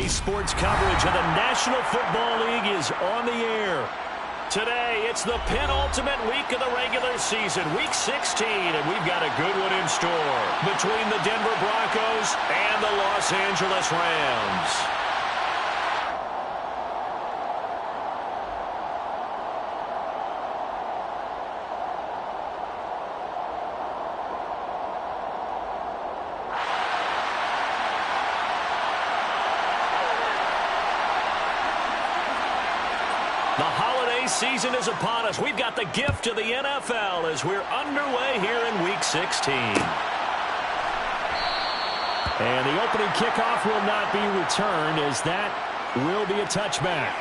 Today's sports coverage of the National Football League is on the air. Today, it's the penultimate week of the regular season, Week 16, and we've got a good one in store between the Denver Broncos and the Los Angeles Rams. The holiday season is upon us. We've got the gift of the NFL as we're underway here in Week 16. And the opening kickoff will not be returned, as that will be a touchback.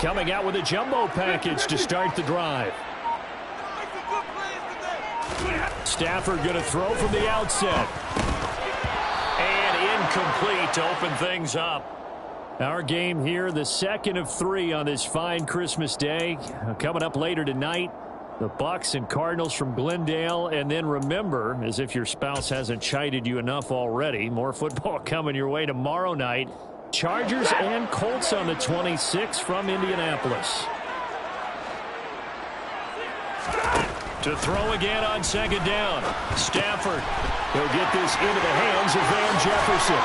Coming out with a jumbo package to start the drive. Stafford going to throw from the outset. And incomplete to open things up. Our game here, the second of 3 on this fine Christmas day. Coming up later tonight, the Bucs and Cardinals from Glendale. And then remember, as if your spouse hasn't chided you enough already, more football coming your way tomorrow night. Chargers and Colts on the 26 from Indianapolis. To throw again on second down. Stafford. He'll get this into the hands of Van Jefferson.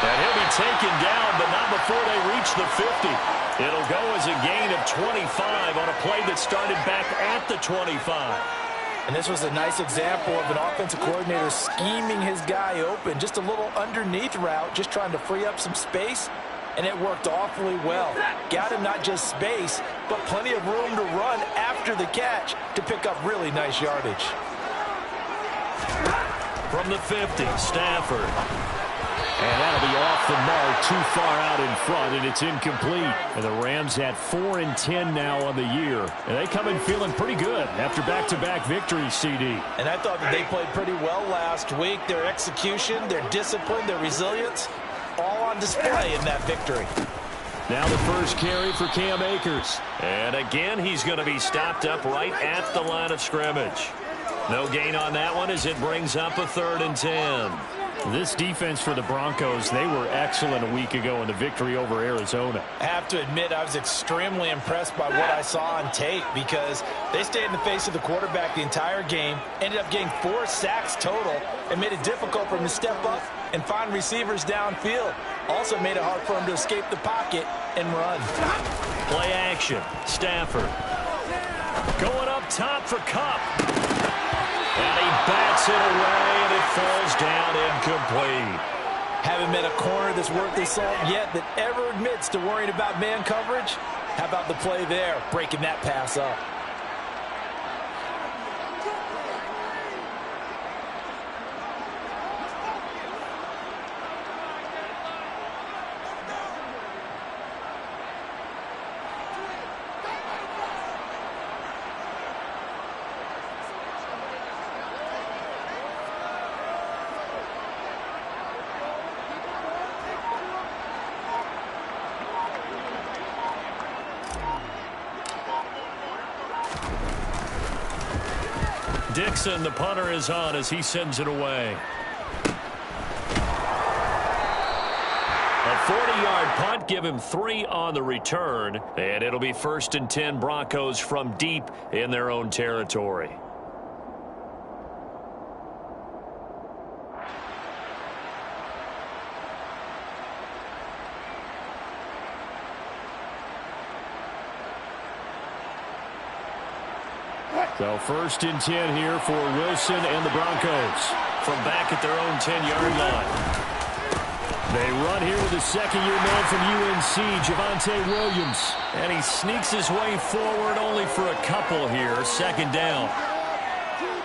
And he'll be taken down, but not before they reach the 50. It'll go as a gain of 25 on a play that started back at the 25. And this was a nice example of an offensive coordinator scheming his guy open. Just a little underneath route, just trying to free up some space, and it worked awfully well. Got him not just space, but plenty of room to run after the catch to pick up really nice yardage. From the 50, Stafford. And that'll be off the mark, too far out in front, and it's incomplete. And the Rams at 4-10 now on the year. And they come in feeling pretty good after back-to-back victories, CD. And I thought that they played pretty well last week. Their execution, their discipline, their resilience, all on display in that victory. Now the first carry for Cam Akers. And again, he's going to be stopped up right at the line of scrimmage. No gain on that one as it brings up a 3rd and 10. This defense for the Broncos, they were excellent a week ago in the victory over Arizona. I have to admit, I was extremely impressed by what I saw on tape because they stayed in the face of the quarterback the entire game, ended up getting 4 sacks total, and made it difficult for him to step up and find receivers downfield. Also made it hard for him to escape the pocket and run. Play action. Stafford going up top for Kupp. And he bats it away, and it falls down incomplete. Haven't met a corner that's worth the salt yet that ever admits to worrying about man coverage. How about the play there, breaking that pass up? Dixon, the punter, is on as he sends it away. A 40-yard punt, give him 3 on the return, and it'll be 1st and 10 Broncos from deep in their own territory. So 1st and 10 here for Wilson and the Broncos from back at their own 10-yard line. They run here with the second-year man from UNC, Javonte Williams. And he sneaks his way forward only for a couple here. 2nd down.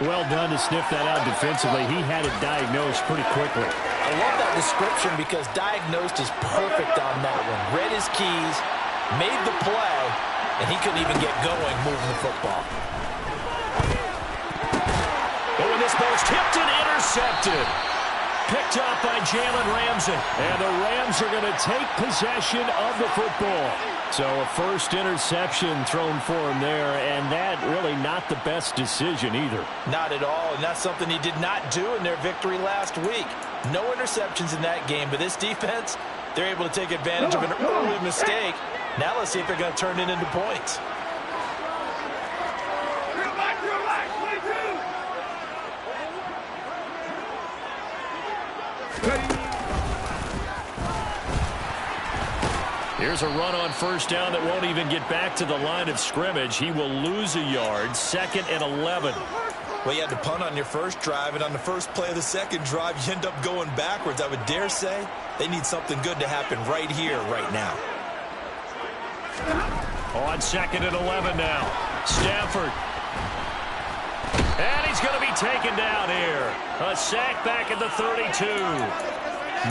Well done to sniff that out defensively. He had it diagnosed pretty quickly. I love that description because diagnosed is perfect on that one. Read his keys, made the play, and he couldn't even get going moving the football. Oh, and this ball's tipped and intercepted. Picked up by Jalen Ramsey. And the Rams are going to take possession of the football. So a first interception thrown for him there, and that really not the best decision either. Not at all, and that's something he did not do in their victory last week. No interceptions in that game, but this defense, they're able to take advantage of an early mistake. Now let's see if they're going to turn it into points. Here's a run on first down that won't even get back to the line of scrimmage. He will lose a yard, 2nd and 11. Well, you had to punt on your first drive, and on the first play of the second drive, you end up going backwards. I would dare say they need something good to happen right here, right now. On 2nd and 11 now. Stafford. And he's going to be taken down here. A sack back at the 32.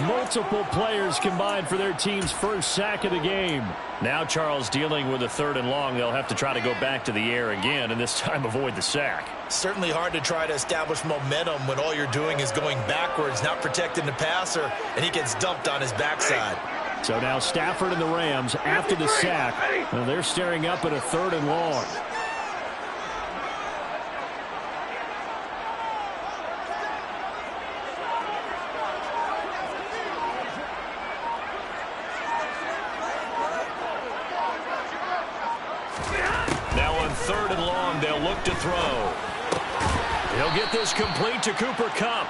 Multiple players combined for their team's first sack of the game. Now Charles dealing with a 3rd and long. They'll have to try to go back to the air again, and this time avoid the sack. Certainly hard to try to establish momentum when all you're doing is going backwards, not protecting the passer, and he gets dumped on his backside. So now Stafford and the Rams, after the sack, they're staring up at a 3rd and long. Now on 3rd and long, they'll look to throw. He'll get this complete to Cooper Kupp.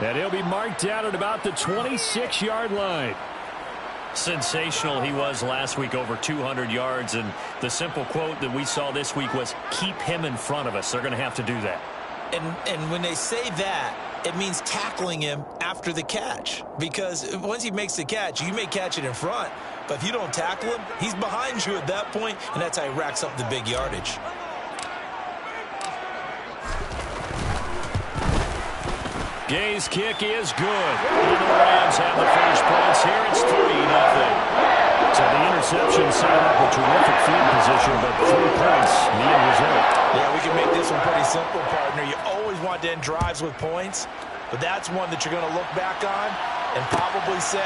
And he'll be marked down at about the 26-yard line. Sensational he was last week, over 200 yards. And the simple quote that we saw this week was, keep him in front of us. They're going to have to do that. And when they say that, it means tackling him after the catch. Because once he makes the catch, you may catch it in front. But if you don't tackle him, he's behind you at that point, and that's how he racks up the big yardage. Gay's kick is good. And the Rams have the first points here. It's 3-0. So the interception set up a terrific field position, but 3 points, the end result. Yeah, we can make this one pretty simple, partner. You always want to end drives with points, but that's one that you're going to look back on and probably say,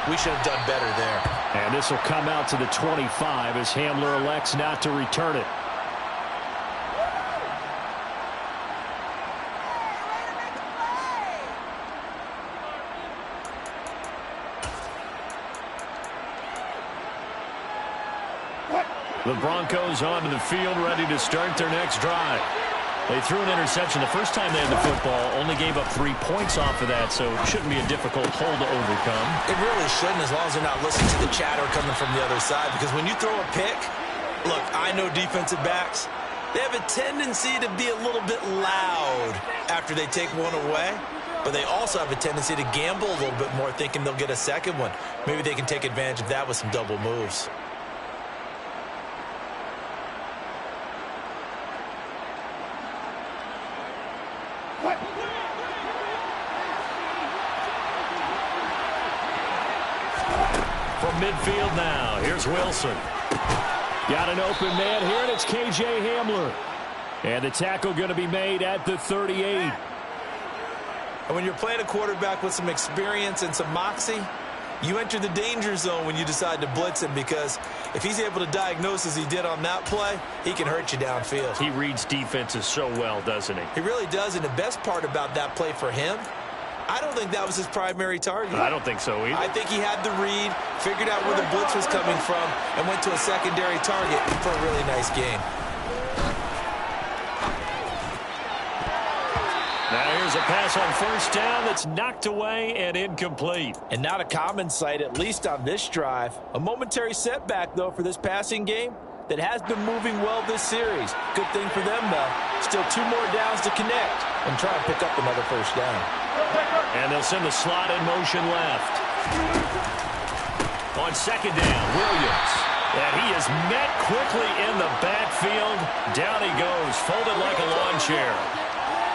we should have done better there. And this will come out to the 25 as Hamler elects not to return it. The Broncos onto the field, ready to start their next drive. They threw an interception the first time they had the football, only gave up 3 points off of that, so it shouldn't be a difficult hole to overcome. It really shouldn't, as long as they're not listening to the chatter coming from the other side, because when you throw a pick, look, I know defensive backs, they have a tendency to be a little bit loud after they take one away, but they also have a tendency to gamble a little bit more, thinking they'll get a second one. Maybe they can take advantage of that with some double moves. From midfield now, here's Wilson. Got an open man here, and it's K.J. Hamler. And the tackle going to be made at the 38. And when you're playing a quarterback with some experience and some moxie, you enter the danger zone when you decide to blitz him, because if he's able to diagnose as he did on that play, he can hurt you downfield. He reads defenses so well, doesn't he? He really does, and the best part about that play for him, I don't think that was his primary target. I don't think so either. I think he had the read, figured out where the blitz was coming from, and went to a secondary target for a really nice gain. Now here's a pass on first down that's knocked away and incomplete. And not a common sight, at least on this drive. A momentary setback, though, for this passing game that has been moving well this series. Good thing for them, though. Still 2 more downs to connect and try and pick up another first down. And they'll send the slot in motion left. On second down, Williams. And he is met quickly in the backfield. Down he goes, folded like a lawn chair.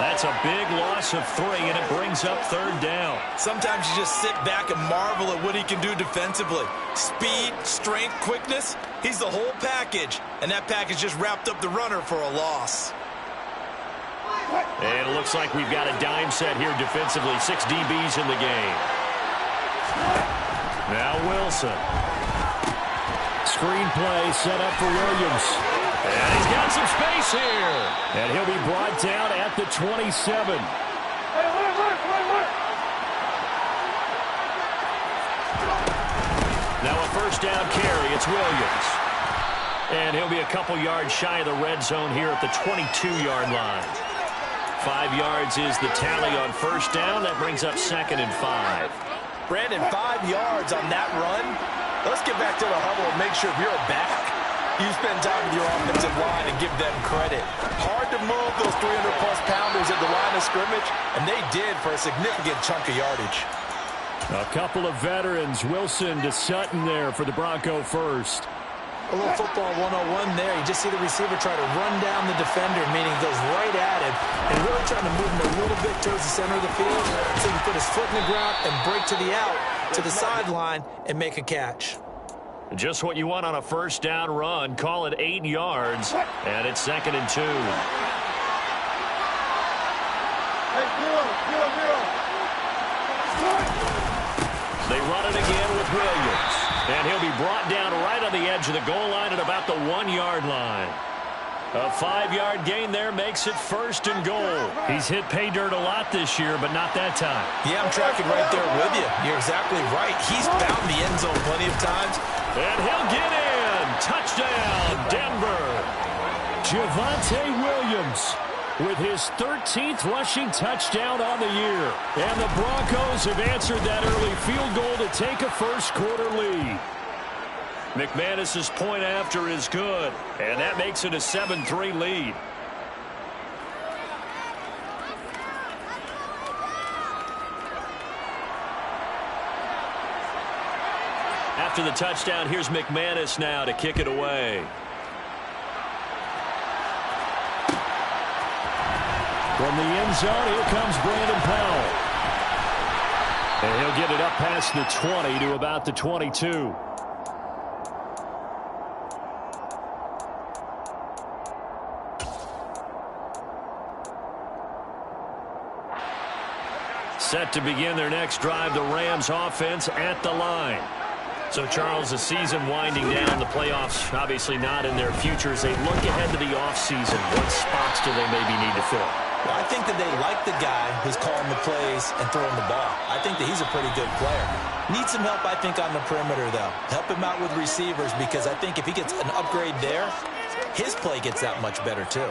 That's a big loss of 3, and it brings up 3rd down. Sometimes you just sit back and marvel at what he can do defensively. Speed, strength, quickness, he's the whole package. And that package just wrapped up the runner for a loss. And it looks like we've got a dime set here defensively. 6 DBs in the game. Now Wilson. Screenplay set up for Williams. And he's got some space here. And he'll be brought down at the 27. Now a 1st down carry. It's Williams. And he'll be a couple yards shy of the red zone here at the 22-yard line. 5 yards is the tally on 1st down. That brings up 2nd and 5. Brandon, 5 yards on that run. Let's get back to the huddle and make sure you're back. You spend time with your offensive line and give them credit. Hard to move those 300-plus pounders at the line of scrimmage, and they did for a significant chunk of yardage. A couple of veterans, Wilson to Sutton there for the Bronco first. A little football 101 there. You just see the receiver try to run down the defender, meaning he goes right at him, and really trying to move him a little bit towards the center of the field so he can put his foot in the ground and break to the out, to the sideline, and make a catch. Just what you want on a 1st down run. Call it 8 yards, and it's 2nd and 2. They run it again with Williams. And he'll be brought down right on the edge of the goal line at about the 1-yard line. A 5-yard gain there makes it 1st and goal. He's hit pay dirt a lot this year, but not that time. Yeah, I'm tracking right there with you. You're exactly right. He's found the end zone plenty of times. And he'll get in. Touchdown, Denver. Javonte Williams with his 13th rushing touchdown on the year. And the Broncos have answered that early field goal to take a 1st quarter lead. McManus's point after is good, and that makes it a 7-3 lead. After the touchdown, here's McManus now to kick it away. From the end zone, here comes Brandon Powell. And he'll get it up past the 20 to about the 22. Set to begin their next drive, the Rams offense at the line. So, Charles, the season winding down, the playoffs obviously not in their future. As they look ahead to the offseason, what spots do they maybe need to fill? Well, I think that they like the guy who's calling the plays and throwing the ball. I think that he's a pretty good player. Needs some help, I think, on the perimeter, though. Help him out with receivers, because I think if he gets an upgrade there, his play gets that much better, too.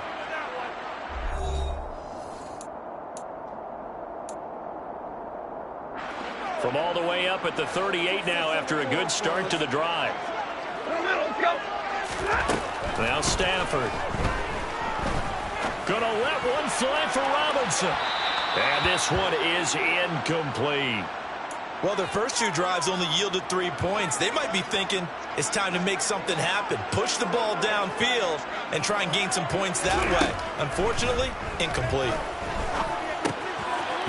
From all the way up at the 38 now after a good start to the drive. Now Stafford. Gonna let one fly for Robinson. And this one is incomplete. Well, their first 2 drives only yielded 3 points. They might be thinking it's time to make something happen. Push the ball downfield and try and gain some points that way. Unfortunately, incomplete.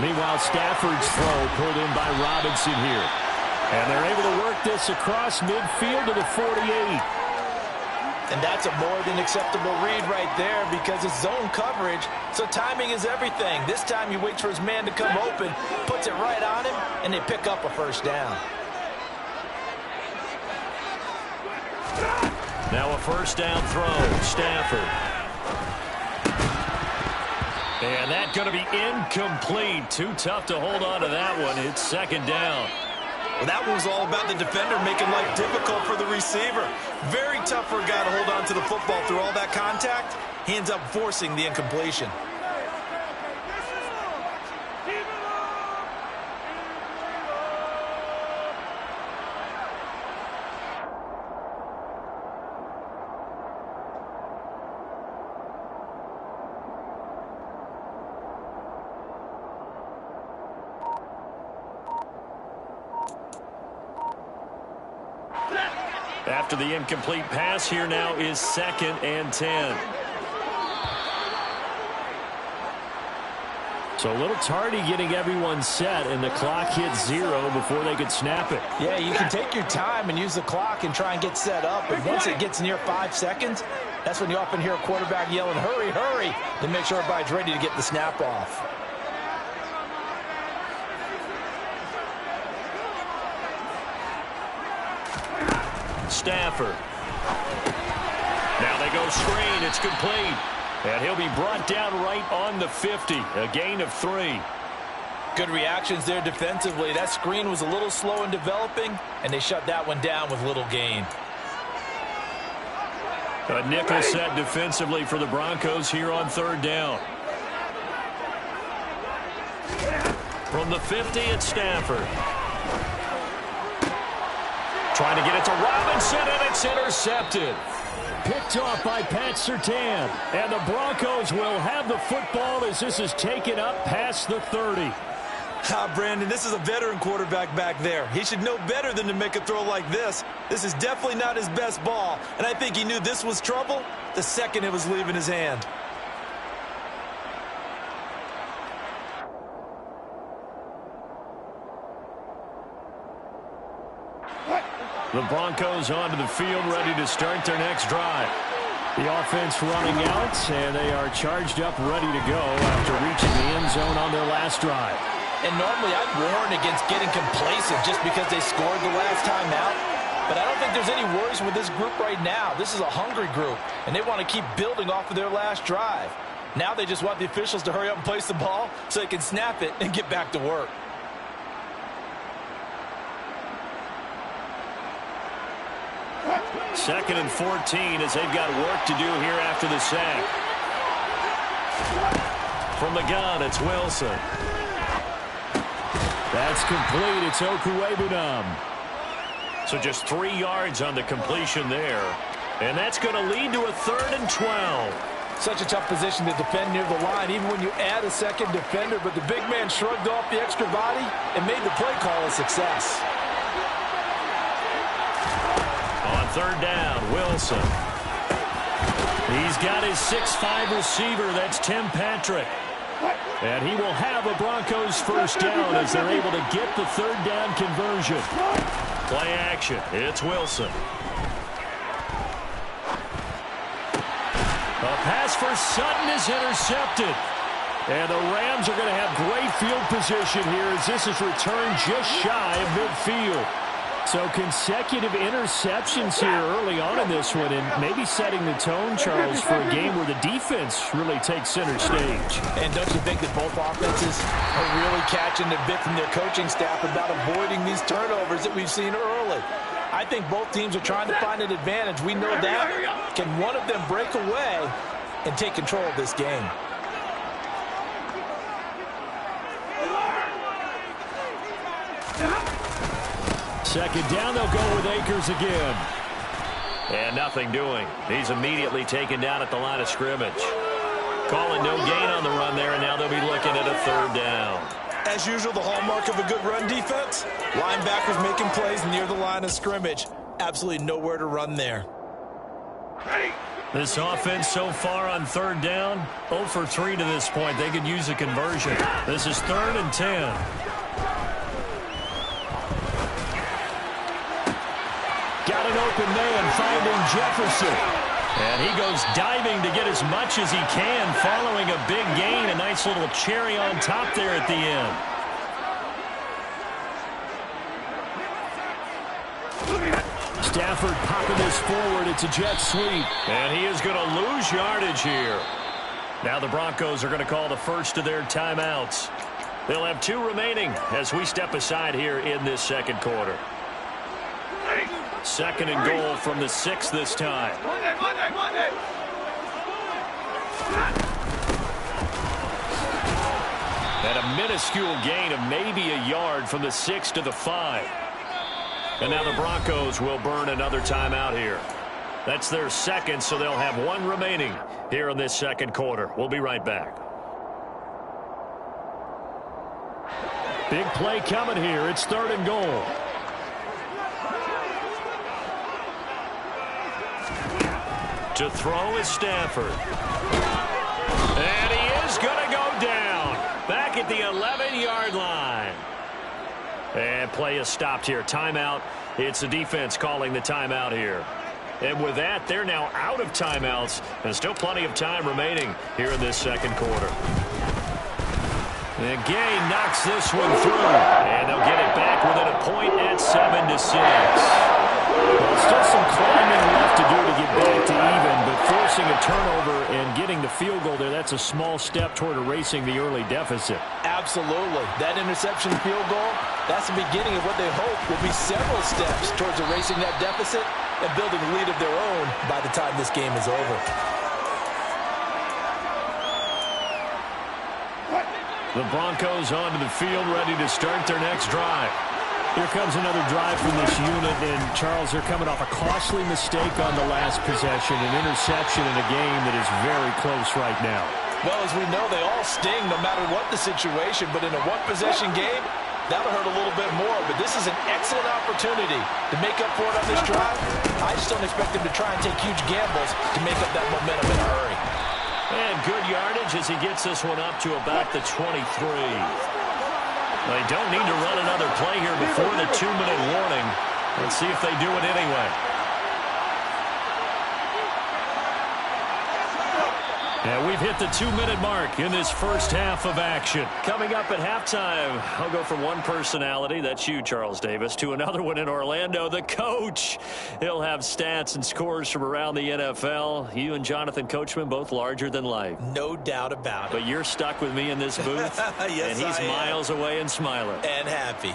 Meanwhile, Stafford's throw pulled in by Robinson here. And they're able to work this across midfield to the 48. And that's a more than acceptable read right there, because it's zone coverage, so timing is everything. This time he waits for his man to come open, puts it right on him, and they pick up a 1st down. Now a 1st down throw, Stafford. And that's going to be incomplete. Too tough to hold on to that one. It's 2nd down. Well, that one was all about the defender making life difficult for the receiver. Very tough for a guy to hold on to the football through all that contact. He ends up forcing the incompletion. After the incomplete pass, here now is 2nd and 10. So a little tardy getting everyone set, and the clock hit 0 before they could snap it. Yeah, you can take your time and use the clock and try and get set up, but once it gets near 5 seconds, that's when you often hear a quarterback yelling, hurry, hurry, to make sure everybody's ready to get the snap off. Stafford. Now they go screen. It's complete. And he'll be brought down right on the 50. A gain of 3. Good reactions there defensively. That screen was a little slow in developing, and they shut that one down with little gain. A nickel set defensively for the Broncos here on 3rd down. From the 50, it's Stafford. Trying to get it to Robinson, and it's intercepted. Picked off by Pat Surtain. And the Broncos will have the football as this is taken up past the 30. Brandon, this is a veteran quarterback back there. He should know better than to make a throw like this. This is definitely not his best ball, and I think he knew this was trouble the second it was leaving his hand. The Broncos onto the field, ready to start their next drive. The offense running out, and they are charged up, ready to go after reaching the end zone on their last drive. And normally I'd warn against getting complacent just because they scored the last time out. But I don't think there's any worries with this group right now. This is a hungry group, and they want to keep building off of their last drive. Now they just want the officials to hurry up and place the ball so they can snap it and get back to work. Second and 14 as they've got work to do here after the sack. From the gun, it's Wilson. That's complete. It's Okuwebunam. So just 3 yards on the completion there. And that's going to lead to a 3rd and 12. Such a tough position to defend near the line, even when you add a second defender. But the big man shrugged off the extra body and made the play call a success. On 3rd down, Wilson. He's got his 6'5" receiver. That's Tim Patrick. And he will have a Broncos first down as they're able to get the 3rd down conversion. Play action. It's Wilson. A pass for Sutton is intercepted. And the Rams are going to have great field position here as this is returned just shy of midfield. So consecutive interceptions here early on in this one, and maybe setting the tone, Charles, for a game where the defense really takes center stage. And don't you think that both offenses are really catching the bit from their coaching staff about avoiding these turnovers that we've seen early? I think both teams are trying to find an advantage. We know that. Can one of them break away and take control of this game? Second down, they'll go with Akers again. And nothing doing. He's immediately taken down at the line of scrimmage. Calling no gain on the run there, and now they'll be looking at a 3rd down. As usual, the hallmark of a good run defense, linebackers making plays near the line of scrimmage. Absolutely nowhere to run there. This offense so far on 3rd down, 0 for 3 to this point. They could use a conversion. This is 3rd and 10. Got an open man finding Jefferson. And he goes diving to get as much as he can following a big gain. A nice little cherry on top there at the end. Stafford popping this forward. It's a jet sweep. And he is going to lose yardage here. Now the Broncos are going to call the first of their timeouts. They'll have 2 remaining as we step aside here in this second quarter. 2nd and goal from the 6 this time. And a minuscule gain of maybe a yard from the 6 to the 5. And now the Broncos will burn another timeout here. That's their 2nd, so they'll have 1 remaining here in this second quarter. We'll be right back. Big play coming here. It's 3rd and goal. To throw is Stafford. And he is going to go down. Back the 11-yard line. And play is stopped here. Timeout. It's the defense calling the timeout here. And with that, they're now out of timeouts. And still plenty of time remaining here in this second quarter. And Gay knocks this one through. And they'll get it back within a point at 7-6. Well, still some climbing left to do to get back to even, but forcing a turnover and getting the field goal there, that's a small step toward erasing the early deficit. Absolutely. That interception field goal, that's the beginning of what they hope will be several steps towards erasing that deficit and building a lead of their own by the time this game is over. The Broncos onto the field, ready to start their next drive. Here comes another drive from this unit, and Charles, they're coming off a costly mistake on the last possession, an interception in a game that is very close right now. Well, as we know, they all sting no matter what the situation, but in a one-possession game, that'll hurt a little bit more. But this is an excellent opportunity to make up for it on this drive. I just don't expect them to try and take huge gambles to make up that momentum in a hurry. And good yardage as he gets this one up to about the 23. They don't need to run another play here before the 2-minute warning. Let's see if they do it anyway. And we've hit the 2-minute mark in this first half of action. Coming up at halftime, I'll go from one personality, that's you, Charles Davis, to another one in Orlando, the coach. He'll have stats and scores from around the NFL. You and Jonathan Coachman, both larger than life. No doubt about it. But you're stuck with me in this booth, yes, and he's miles away and smiling. And happy.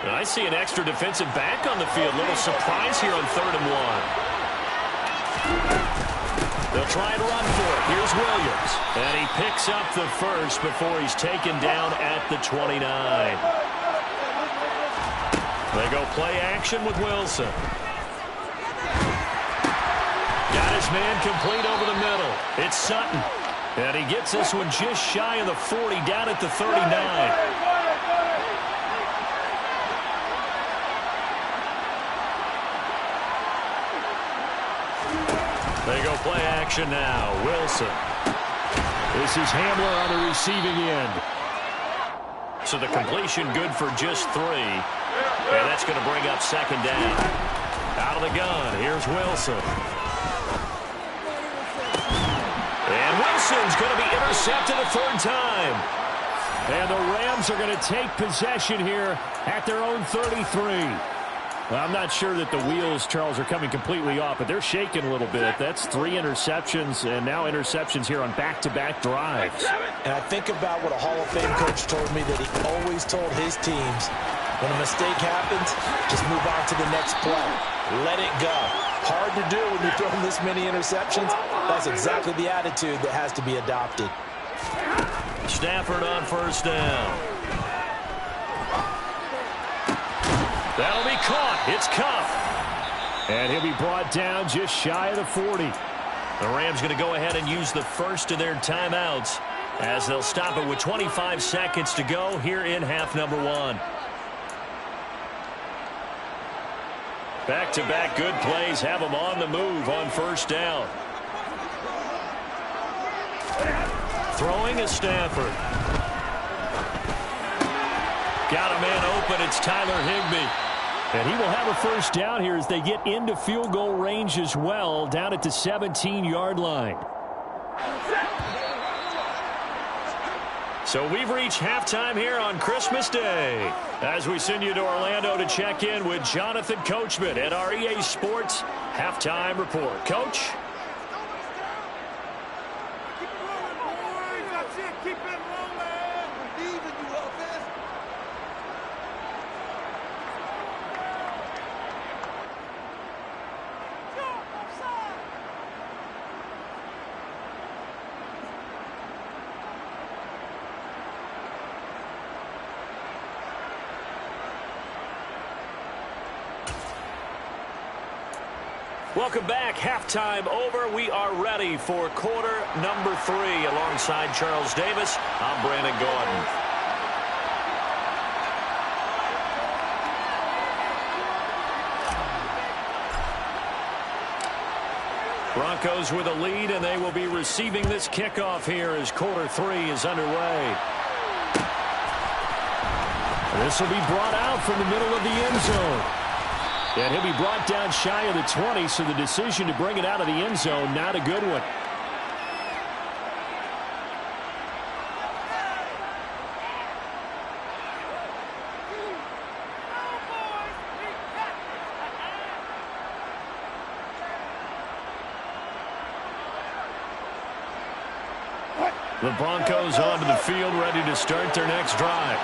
I see an extra defensive back on the field. Little surprise here on 3rd and 1. They'll try and run for it. Here's Williams. And he picks up the first before he's taken down at the 29. They go play action with Wilson. Got his man complete over the middle. It's Sutton. And he gets this one just shy of the 40, down at the 39. They go play action now. Wilson. This is Hamler on the receiving end. So the completion good for just 3. And that's going to bring up 2nd down. Out of the gun. Here's Wilson. And Wilson's going to be intercepted a 3rd time. And the Rams are going to take possession here at their own 33. Well, I'm not sure that the wheels, Charles, are coming completely off, but they're shaking a little bit. That's 3 interceptions, and now interceptions here on back-to-back drives. And I think about what a Hall of Fame coach told me, that he always told his teams, when a mistake happens, just move on to the next play. Let it go. Hard to do when you're throwing this many interceptions. That's exactly the attitude that has to be adopted. Stafford on 1st down. That'll be caught. It's Cuff. And he'll be brought down just shy of the 40. The Rams going to go ahead and use the first of their timeouts as they'll stop it with 25 seconds to go here in half number 1. Back-to-back good plays have them on the move on 1st down. Throwing is Stafford. Got a man open. It's Tyler Higbee. And he will have a 1st down here as they get into field goal range as well, down at the 17-yard line. So we've reached halftime here on Christmas Day as we send you to Orlando to check in with Jonathan Coachman at our EA Sports Halftime Report. Coach? Welcome back. Halftime over. We are ready for quarter number 3. Alongside Charles Davis, I'm Brandon Gordon. Broncos with a lead, and they will be receiving this kickoff here as quarter 3 is underway. This will be brought out from the middle of the end zone. And he'll be brought down shy of the 20, so the decision to bring it out of the end zone, not a good one. The Broncos onto the field, ready to start their next drive.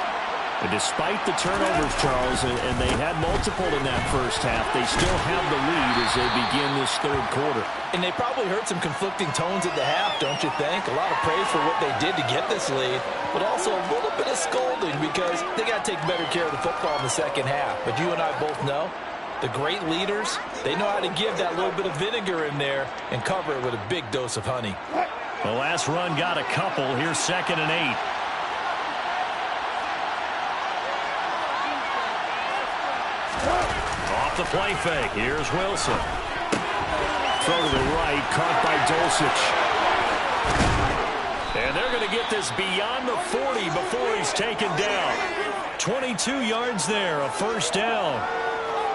And despite the turnovers, Charles, and they had multiple in that first half, they still have the lead as they begin this third quarter. And they probably heard some conflicting tones at the half, don't you think? A lot of praise for what they did to get this lead, but also a little bit of scolding because they got to take better care of the football in the second half. But you and I both know the great leaders, they know how to give that little bit of vinegar in there and cover it with a big dose of honey. The last run got a couple. Here's 2nd and 8. Off the play fake. Here's Wilson. Throw to the right. Caught by Dulcich. And they're going to get this beyond the 40 before he's taken down. 22 yards there. A first down.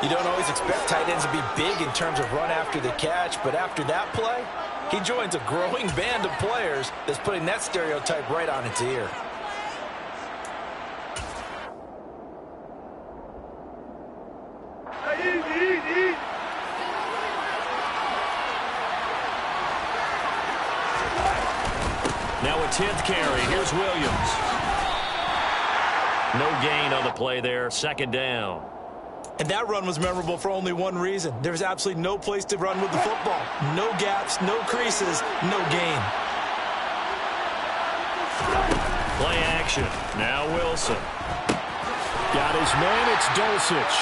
You don't always expect tight ends to be big in terms of run after the catch, but after that play, he joins a growing band of players that's putting that stereotype right on its ear. Now a 10th carry. Here's Williams. No gain on the play there. 2nd down. And that run was memorable for only one reason. There was absolutely no place to run with the football. No gaps, no creases, no gain. Play action. Now Wilson. Got his man. It's Dulcich.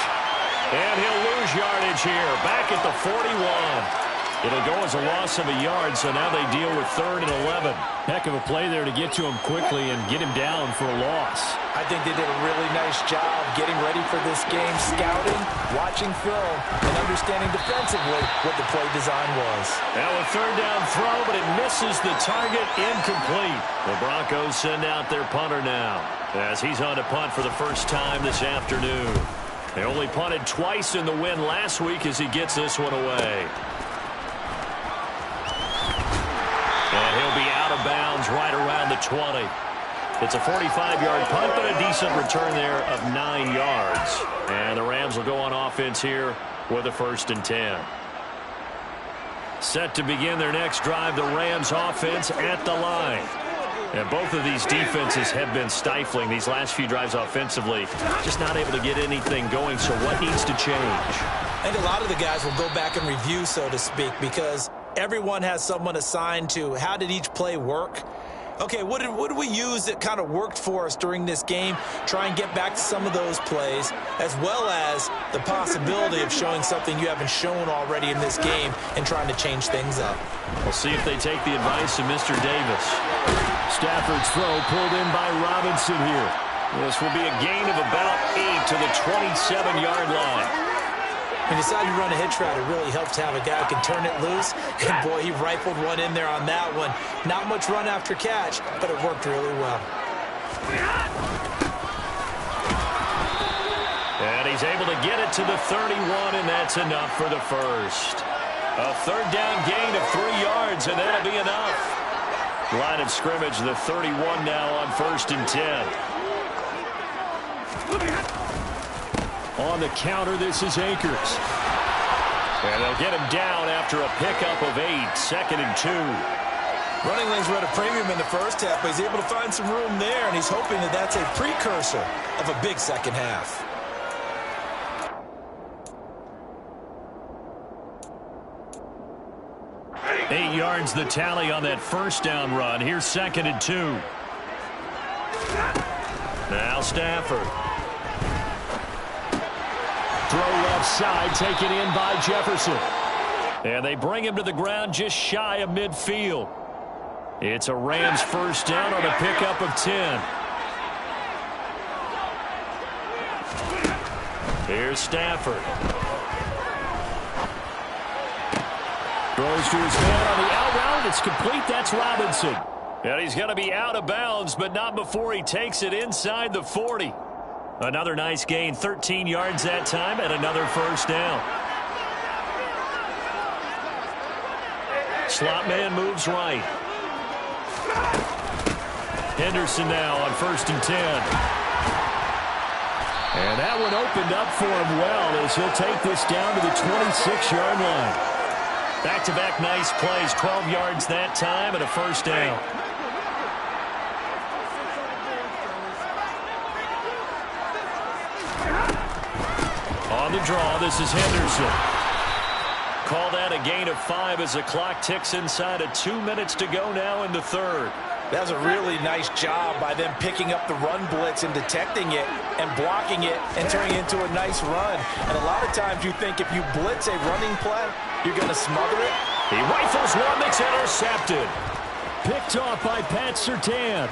And he'll lose yardage here. Back at the 41. It'll go as a loss of a yard, so now they deal with 3rd and 11. Heck of a play there to get to him quickly and get him down for a loss. I think they did a really nice job getting ready for this game, scouting, watching film, and understanding defensively what the play design was. Now a 3rd down throw, but it misses the target, incomplete. The Broncos send out their punter now as he's on to punt for the first time this afternoon. They only punted twice in the win last week as he gets this one away. And he'll be out of bounds right around the 20. It's a 45-yard punt, but a decent return there of 9 yards. And the Rams will go on offense here with a 1st and 10. Set to begin their next drive, the Rams offense at the line. And both of these defenses have been stifling these last few drives offensively. Just not able to get anything going, so what needs to change? I think a lot of the guys will go back and review, so to speak, because everyone has someone assigned to how did each play work. Okay, what did we use that kind of worked for us during this game? Try and get back to some of those plays, as well as the possibility of showing something you haven't shown already in this game and trying to change things up. We'll see if they take the advice of Mr. Davis. Stafford's throw pulled in by Robinson here. This will be a gain of about 8 to the 27-yard line. When you decide to run a hitch route, it really helps to have a guy who can turn it loose. And, boy, he rifled one in there on that one. Not much run after catch, but it worked really well. And he's able to get it to the 31, and that's enough for the first. A 3rd down gain of 3 yards, and that'll be enough. Line of scrimmage, the 31 now on 1st and 10. On the counter, this is Akers. And they'll get him down after a pickup of 8, 2nd and 2. Running lanes were at a premium in the first half, but he's able to find some room there, and he's hoping that that's a precursor of a big second half. Eight yards the tally on that first down run. Here's 2nd and 2. Now Stafford. Throw left side, taken in by Jefferson. And they bring him to the ground just shy of midfield. It's a Rams first down on a pickup of 10. Here's Stafford. Throws to his man on the out route. It's complete. That's Robinson. And he's going to be out of bounds, but not before he takes it inside the 40. Another nice gain, 13 yards that time, and another first down. Slot man moves right. Henderson now on 1st and 10. And that one opened up for him well as he'll take this down to the 26-yard line. Back-to-back nice plays, 12 yards that time and a first down. On the draw, this is Henderson. Call that a gain of 5 as the clock ticks inside of 2 minutes to go now in the third. That was a really nice job by them picking up the run blitz and detecting it and blocking it and turning it into a nice run. And a lot of times you think if you blitz a running play, you're going to smother it. He rifles one that's intercepted. Picked off by Pat Surtain.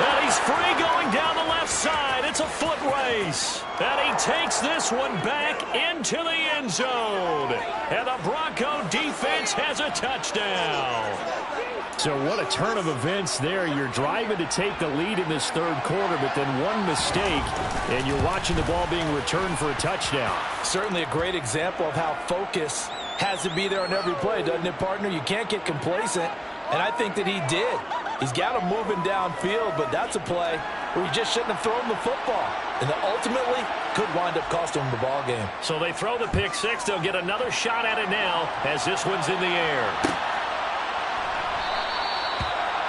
And he's free going down the left side. It's a foot race. And he takes this one back into the end zone. And the Bronco defense has a touchdown. So what a turn of events there. You're driving to take the lead in this third quarter, but then one mistake, and you're watching the ball being returned for a touchdown. Certainly a great example of how focus has to be there on every play, doesn't it, partner? You can't get complacent, and I think that he did. He's got him moving downfield, but that's a play where he just shouldn't have thrown the football. And that ultimately could wind up costing him the ball game. So they throw the pick six. They'll get another shot at it now as this one's in the air.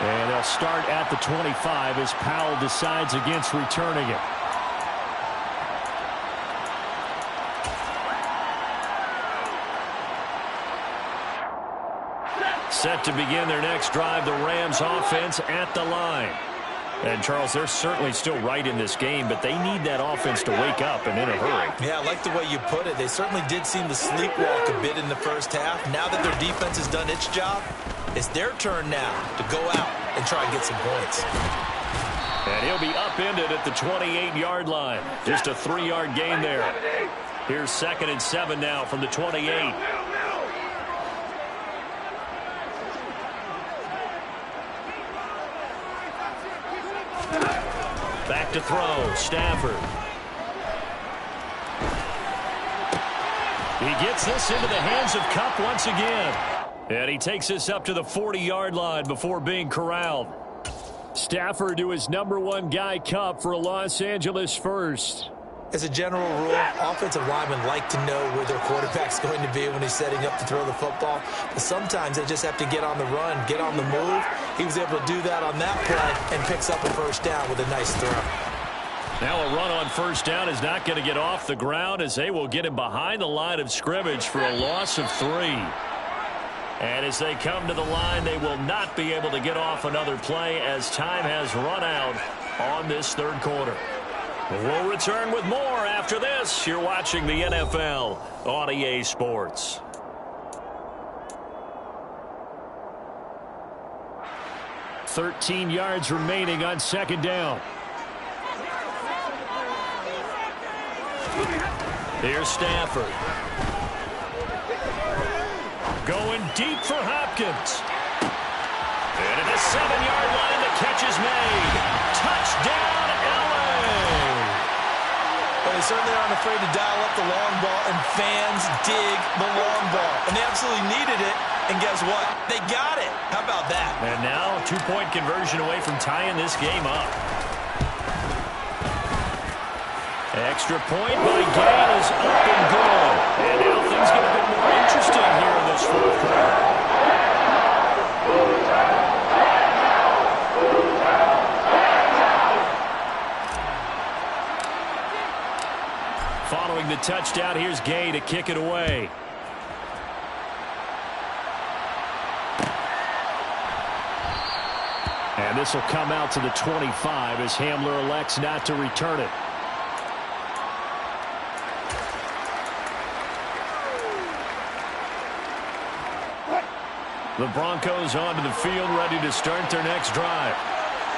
And they'll start at the 25 as Powell decides against returning it. Set to begin their next drive, the Rams offense at the line. And, Charles, they're certainly still right in this game, but they need that offense to wake up and in a hurry. Yeah, I like the way you put it. They certainly did seem to sleepwalk a bit in the first half. Now that their defense has done its job, it's their turn now to go out and try and get some points. And he'll be upended at the 28-yard line. Just a 3-yard gain there. Here's 2nd and 7 now from the 28. Back to throw, Stafford. He gets this into the hands of Kupp once again. And he takes this up to the 40-yard line before being corralled. Stafford to his #1 guy, Kupp, for a Los Angeles first. As a general rule, offensive linemen like to know where their quarterback's going to be when he's setting up to throw the football. But sometimes they just have to get on the run, get on the move. He was able to do that on that play and picks up a first down with a nice throw. Now a run on first down is not going to get off the ground as they will get him behind the line of scrimmage for a loss of 3. And as they come to the line, they will not be able to get off another play as time has run out on this third quarter. We'll return with more after this. You're watching the NFL on EA Sports. "13 yards remaining on 2nd down. Here's Stafford. Going deep for Hopkins. And at the 7-yard line, the catch is made. Touchdown, LA! Well, they certainly aren't afraid to dial up the long ball, and fans dig the long ball. And they absolutely needed it, and guess what? They got it. How about that? And now, 2-point conversion away from tying this game up. Extra point by Gay is up and good. And now things get a bit more interesting here in this fourth quarter. Following the touchdown, here's Gay to kick it away. And this will come out to the 25 as Hamler elects not to return it. The Broncos onto the field, ready to start their next drive.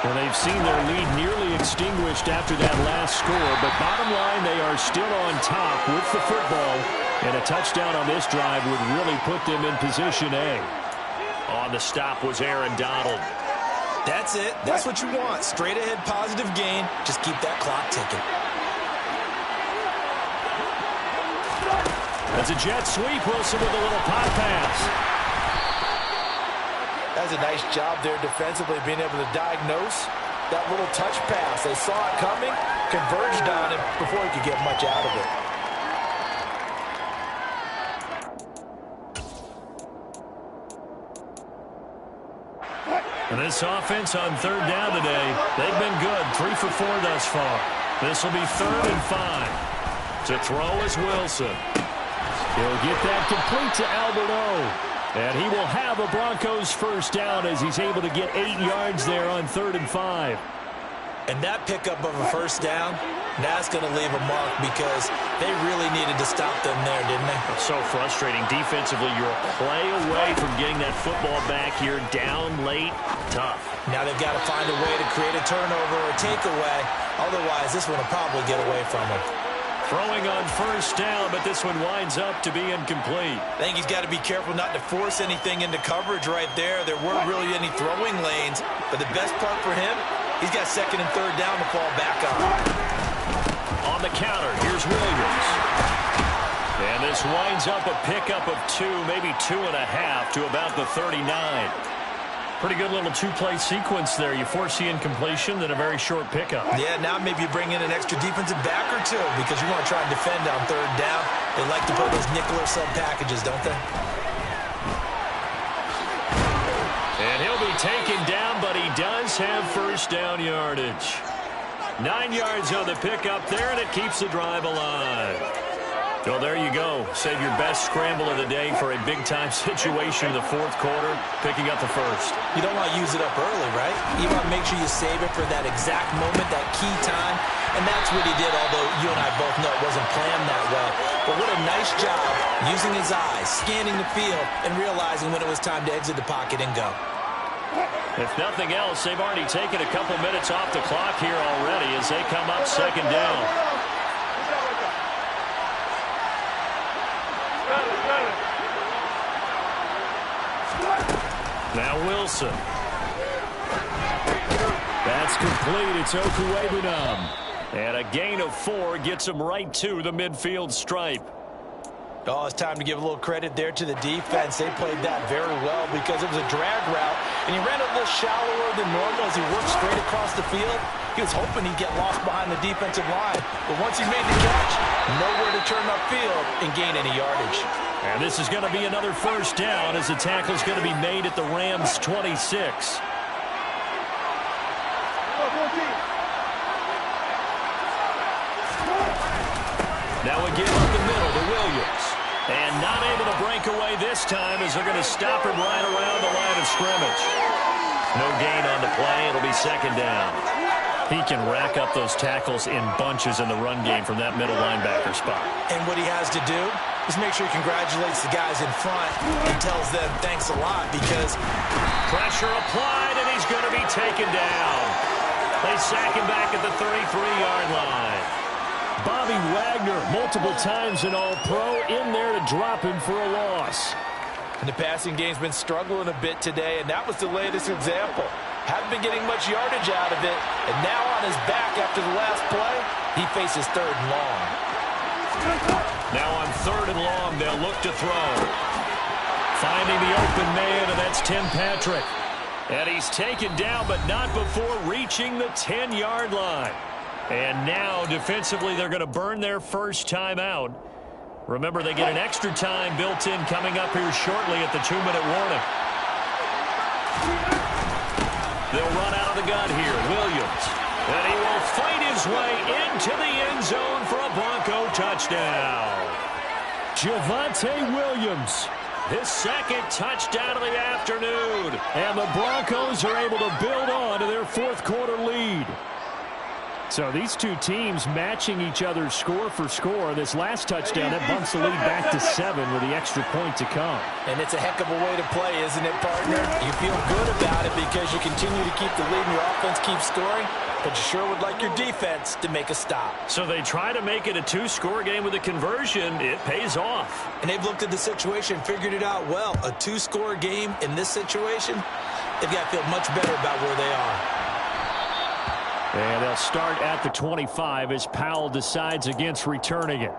Well, they've seen their lead nearly extinguished after that last score, but bottom line, they are still on top with the football And a touchdown on this drive would really put them in position A. On the stop was Aaron Donald. That's it. That's what you want. Straight ahead positive gain. Just keep that clock ticking. That's a jet sweep. Wilson with a little pop pass. That's a nice job there defensively, being able to diagnose that little touch pass. They saw it coming, converged on it before he could get much out of it. And this offense on third down today, they've been good. 3 for 4 thus far. This will be 3rd and 5. To throw is Wilson. He'll get that complete to Alberto. And he will have a Broncos first down as he's able to get 8 yards there on 3rd and 5. And that pickup of a first down, that's going to leave a mark because they really needed to stop them there, didn't they? So frustrating. Defensively, you're a play away from getting that football back here. Down late, tough. Now they've got to find a way to create a turnover or takeaway. Otherwise, this one will probably get away from them. Throwing on first down, but this one winds up to be incomplete. I think he's got to be careful not to force anything into coverage right there. There weren't really any throwing lanes, but the best part for him, he's got 2nd and 3rd down to fall back on. On the counter, here's Williams. And this winds up a pickup of 2, maybe 2.5 to about the 39. Pretty good little 2-play sequence there. You force the incompletion, then a very short pickup. Yeah, now maybe you bring in an extra defensive back or 2 because you want to try and defend on 3rd down. They like to put those nickel or sub packages, don't they? And he'll be taken down, but he does have first down yardage. 9 yards on the pickup there, and it keeps the drive alive. Well, there you go. Save your best scramble of the day for a big-time situation in the 4th quarter, picking up the first. You don't want to use it up early, right? You want to make sure you save it for that exact moment, that key time, and that's what he did, although you and I both know it wasn't planned that way. But what a nice job using his eyes, scanning the field, and realizing when it was time to exit the pocket and go. If nothing else, they've already taken a couple minutes off the clock here already as they come up 2nd down. Now Wilson. That's complete. It's Okuwebunam. And a gain of 4 gets him right to the midfield stripe. Oh, it's time to give a little credit there to the defense. They played that very well because it was a drag route, and he ran a little shallower than normal as he worked straight across the field. He was hoping he'd get lost behind the defensive line, but once he made the catch, nowhere to turn upfield and gain any yardage. And this is going to be another first down as the tackle is going to be made at the Rams 26. Now again up the middle to Williams. And not able to break away this time as they're going to stop him right around the line of scrimmage. No gain on the play. It'll be 2nd down. He can rack up those tackles in bunches in the run game from that middle linebacker spot. And what he has to do is make sure he congratulates the guys in front and tells them thanks a lot because pressure applied, and he's going to be taken down. They sack him back at the 33-yard line. Bobby Wagner, multiple times an All-Pro, in there to drop him for a loss. And the passing game's been struggling a bit today, and that was the latest example. Haven't been getting much yardage out of it, and now on his back after the last play, he faces 3rd and long. Now on 3rd and long, they'll look to throw. Finding the open man, and that's Tim Patrick. And he's taken down, but not before reaching the 10-yard line. And now, defensively, they're going to burn their first time out. Remember, they get an extra time built in coming up here shortly at the 2-minute warning. They'll run out of the gun here. Williams. And he will fight his way into the end zone for a Bronco touchdown. Javonte Williams, his 2nd touchdown of the afternoon. And the Broncos are able to build on to their 4th quarter lead. So these two teams matching each other's score for score. This last touchdown, that bumps the lead back to 7 with the extra point to come. And it's a heck of a way to play, isn't it, partner? You feel good about it because you continue to keep the lead and your offense keeps scoring, but you sure would like your defense to make a stop. So they try to make it a 2-score game with a conversion. It pays off. And they've looked at the situation, figured it out well. A 2-score game in this situation, they've got to feel much better about where they are. And they'll start at the 25 as Powell decides against returning it.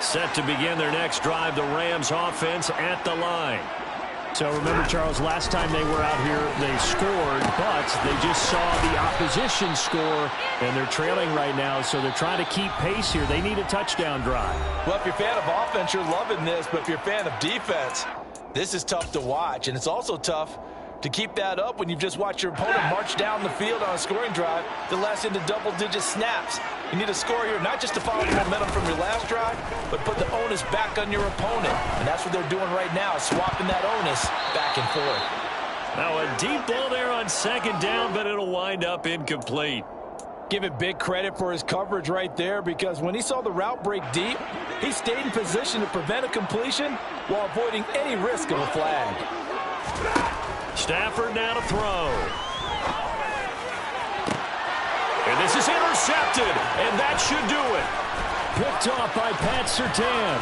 Set to begin their next drive, the Rams offense at the line. So remember, Charles, last time they were out here, they scored, but they just saw the opposition score, and they're trailing right now, so they're trying to keep pace here. They need a touchdown drive. Well, if you're a fan of offense, you're loving this, but if you're a fan of defense, this is tough to watch, and it's also tough to keep that up when you've just watched your opponent march down the field on a scoring drive that lasts into double-digit snaps. You need a score here, not just to follow the momentum from your last drive, but put the onus back on your opponent. And that's what they're doing right now, swapping that onus back and forth. Now a deep ball there on second down, but it'll wind up incomplete. Give it big credit for his coverage right there, because when he saw the route break deep, he stayed in position to prevent a completion while avoiding any risk of a flag. Stafford now to throw. And this is intercepted, and that should do it. Picked off by Pat Surtain.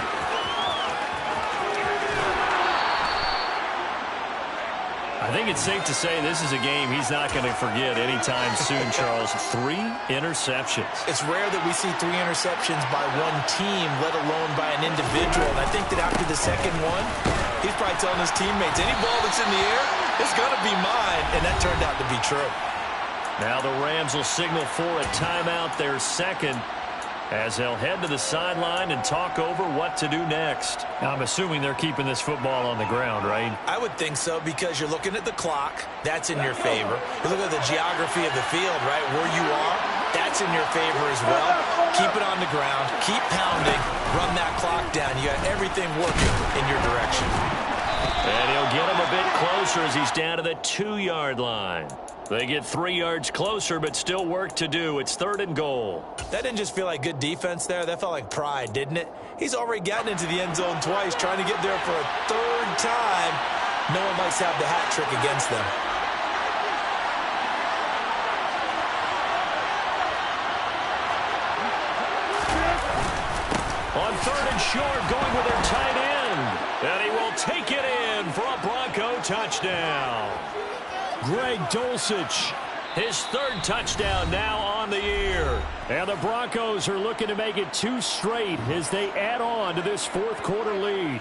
I think it's safe to say this is a game he's not going to forget anytime soon, Charles. 3 interceptions. It's rare that we see 3 interceptions by one team, let alone by an individual. And I think that after the second one, he's probably telling his teammates, any ball that's in the air, it's going to be mine. And that turned out to be true. Now the Rams will signal for a timeout, their second, as they'll head to the sideline and talk over what to do next. Now, I'm assuming they're keeping this football on the ground, right? I would think so, because you're looking at the clock. That's in your favor. You look at the geography of the field, right? Where you are, that's in your favor as well. Keep it on the ground. Keep pounding. Run that clock down. You got everything working in your direction. And he'll get him a bit closer as he's down to the 2-yard line. They get 3 yards closer, but still work to do. It's 3rd and goal. That didn't just feel like good defense there. That felt like pride, didn't it? He's already gotten into the end zone twice, trying to get there for a 3rd time. No one likes to have the hat trick against them. On 3rd and short, going with their tight end. And he will take it in for a Bronco touchdown. Greg Dulcich, his 3rd touchdown now on the year. And the Broncos are looking to make it 2 straight as they add on to this 4th quarter lead.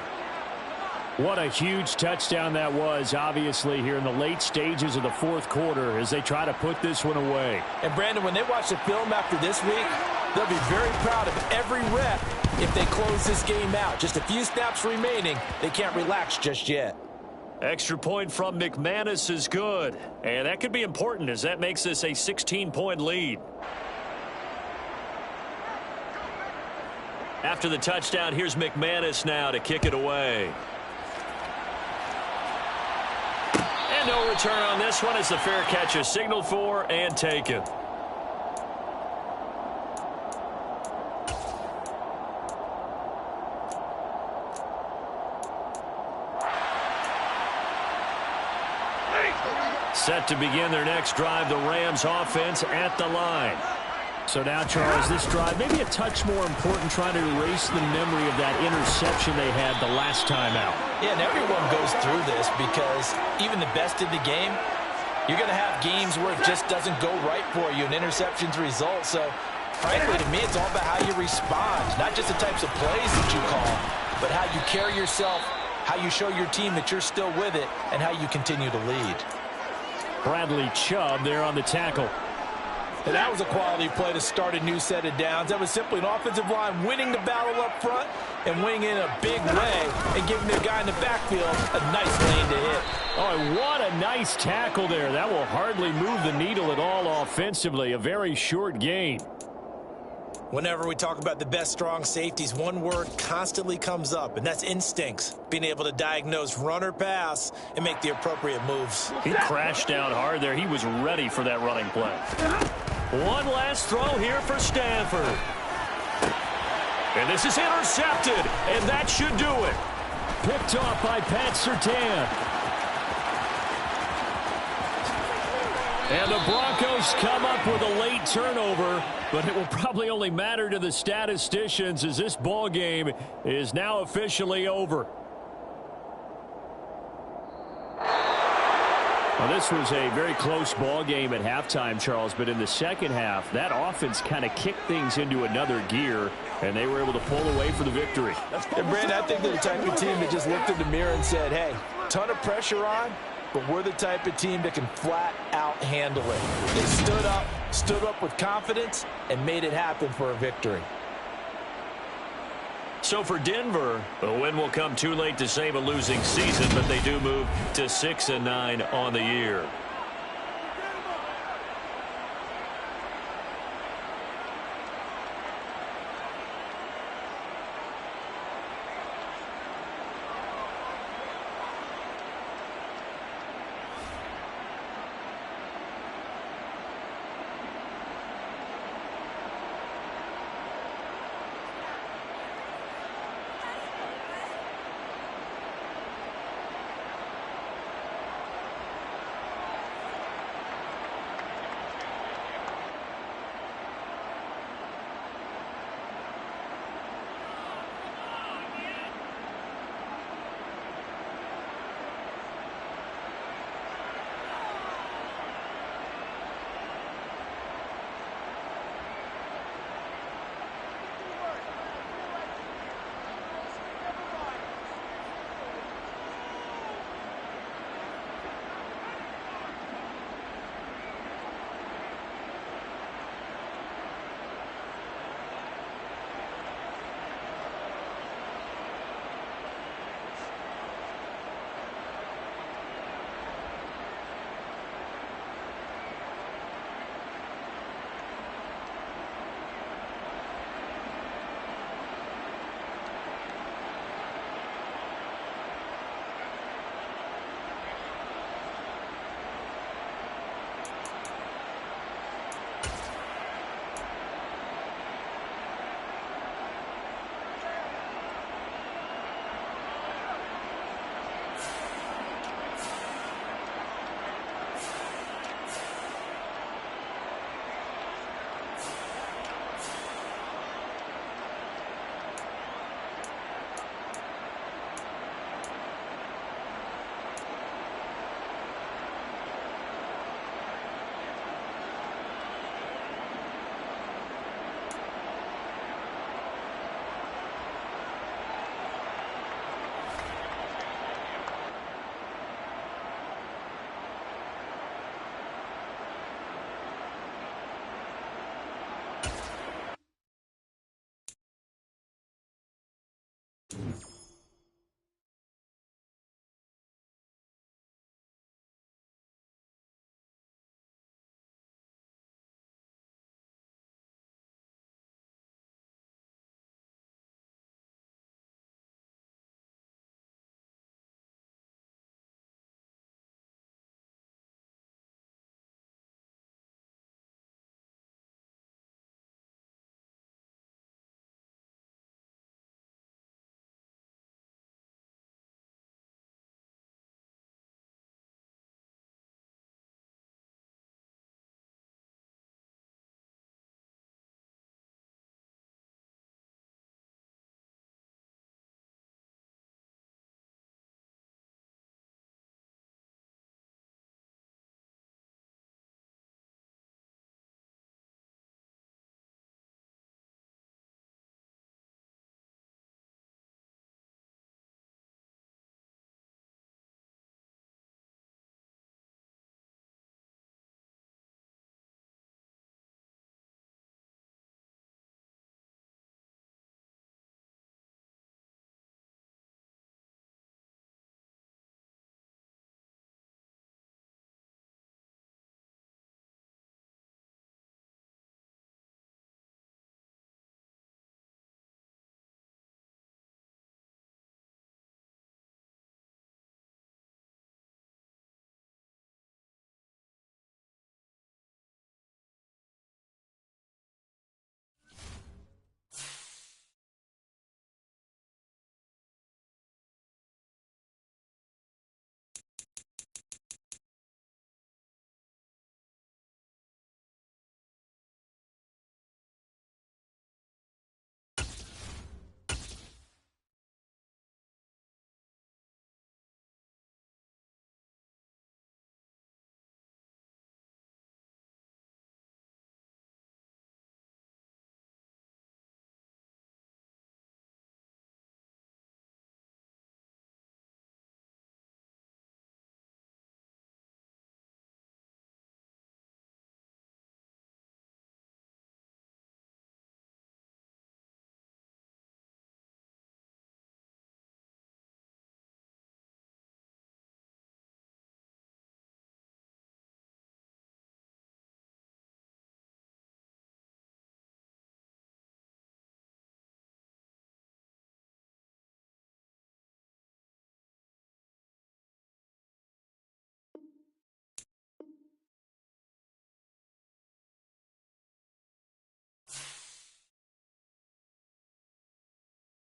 What a huge touchdown that was, obviously, here in the late stages of the 4th quarter as they try to put this one away. And, Brandon, when they watch the film after this week, they'll be very proud of every rep if they close this game out. Just a few snaps remaining. They can't relax just yet. Extra point from McManus is good. And that could be important as that makes this a 16-point lead. After the touchdown, here's McManus now to kick it away. And no return on this one as the fair catch is signaled for and taken. Set to begin their next drive, the Rams offense at the line. So now, Charles, this drive maybe a touch more important, trying to erase the memory of that interception they had the last time out. Yeah, and everyone goes through this because even the best in the game, you're going to have games where it just doesn't go right for you and interceptions result. So, frankly, to me, it's all about how you respond, not just the types of plays that you call, but how you carry yourself, how you show your team that you're still with it, and how you continue to lead. Bradley Chubb there on the tackle. And that was a quality play to start a new set of downs. That was simply an offensive line winning the battle up front and winning in a big way and giving their guy in the backfield a nice lane to hit. Oh, what a nice tackle there. That will hardly move the needle at all offensively. A very short gain. Whenever we talk about the best strong safeties, one word constantly comes up, and that's instincts. Being able to diagnose run or pass and make the appropriate moves. He crashed down hard there. He was ready for that running play. One last throw here for Stanford. And this is intercepted, and that should do it. Picked off by Pat Surtain. And the Broncos come up with a late turnover, but it will probably only matter to the statisticians as this ball game is now officially over. Well, this was a very close ball game at halftime, Charles, but in the second half, that offense kind of kicked things into another gear, and they were able to pull away for the victory. And Brandon, I think they're the type of team that just looked in the mirror and said, hey, ton of pressure on, but we're the type of team that can flat out handle it. They stood up with confidence, and made it happen for a victory. So for Denver, the win will come too late to save a losing season, but they do move to 6-9 on the year.